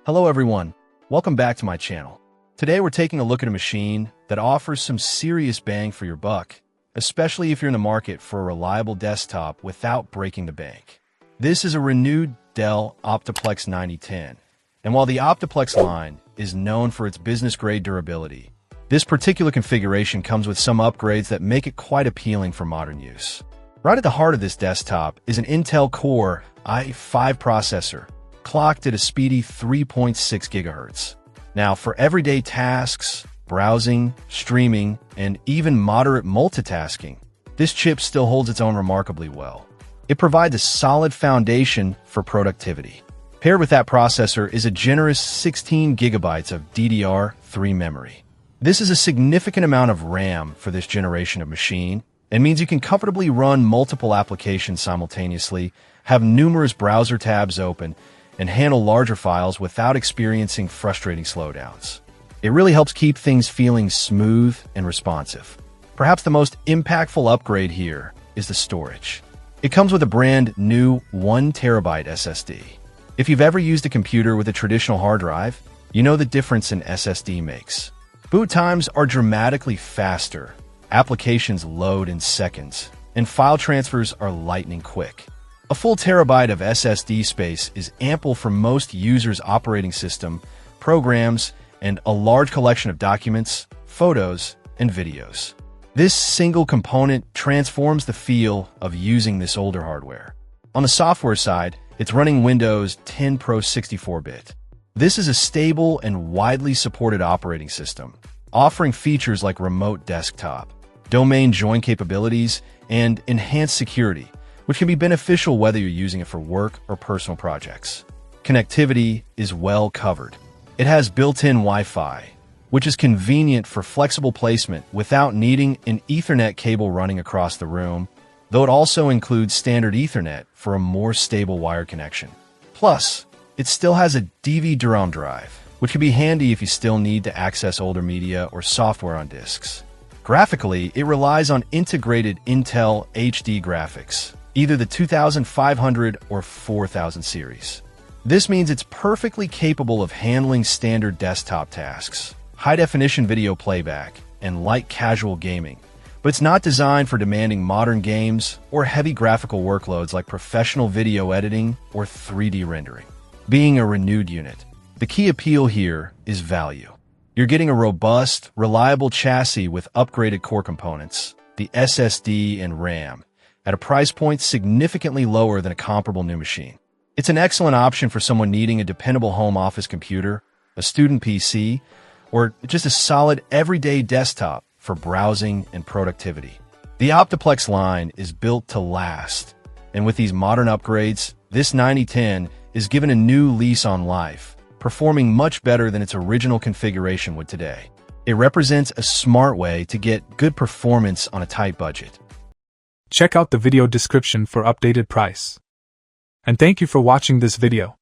Hello everyone, welcome back to my channel. Today we're taking a look at a machine that offers some serious bang for your buck, especially if you're in the market for a reliable desktop without breaking the bank. This is a renewed Dell Optiplex 9010, and while the Optiplex line is known for its business-grade durability, this particular configuration comes with some upgrades that make it quite appealing for modern use. Right at the heart of this desktop is an Intel Core i5 processor, clocked at a speedy 3.6 GHz. Now, for everyday tasks, browsing, streaming, and even moderate multitasking, this chip still holds its own remarkably well. It provides a solid foundation for productivity. Paired with that processor is a generous 16 GB of DDR3 memory. This is a significant amount of RAM for this generation of machine, and means you can comfortably run multiple applications simultaneously, have numerous browser tabs open, and handle larger files without experiencing frustrating slowdowns. It really helps keep things feeling smooth and responsive. Perhaps the most impactful upgrade here is the storage. It comes with a brand new 1 TB SSD. If you've ever used a computer with a traditional hard drive, you know the difference an SSD makes. Boot times are dramatically faster, applications load in seconds, and file transfers are lightning quick. A full terabyte of SSD space is ample for most users' operating system, programs, and a large collection of documents, photos, and videos. This single component transforms the feel of using this older hardware. On the software side, it's running Windows 10 Pro 64-bit. This is a stable and widely supported operating system, offering features like remote desktop, domain join capabilities, and enhanced security, which can be beneficial whether you're using it for work or personal projects. Connectivity is well covered. It has built-in Wi-Fi, which is convenient for flexible placement without needing an Ethernet cable running across the room, though it also includes standard Ethernet for a more stable wired connection. Plus, it still has a DVD-ROM drive, which can be handy if you still need to access older media or software on disks. Graphically, it relies on integrated Intel HD graphics, either the 2500 or 4000 series. This means it's perfectly capable of handling standard desktop tasks, high-definition video playback, and light casual gaming, but it's not designed for demanding modern games or heavy graphical workloads like professional video editing or 3D rendering. Being a renewed unit, the key appeal here is value. You're getting a robust, reliable chassis with upgraded core components, the SSD and RAM, at a price point significantly lower than a comparable new machine. It's an excellent option for someone needing a dependable home office computer, a student PC, or just a solid everyday desktop for browsing and productivity. The Optiplex line is built to last, and with these modern upgrades, this 9010 is given a new lease on life, performing much better than its original configuration would today. It represents a smart way to get good performance on a tight budget. Check out the video description for updated price. And thank you for watching this video.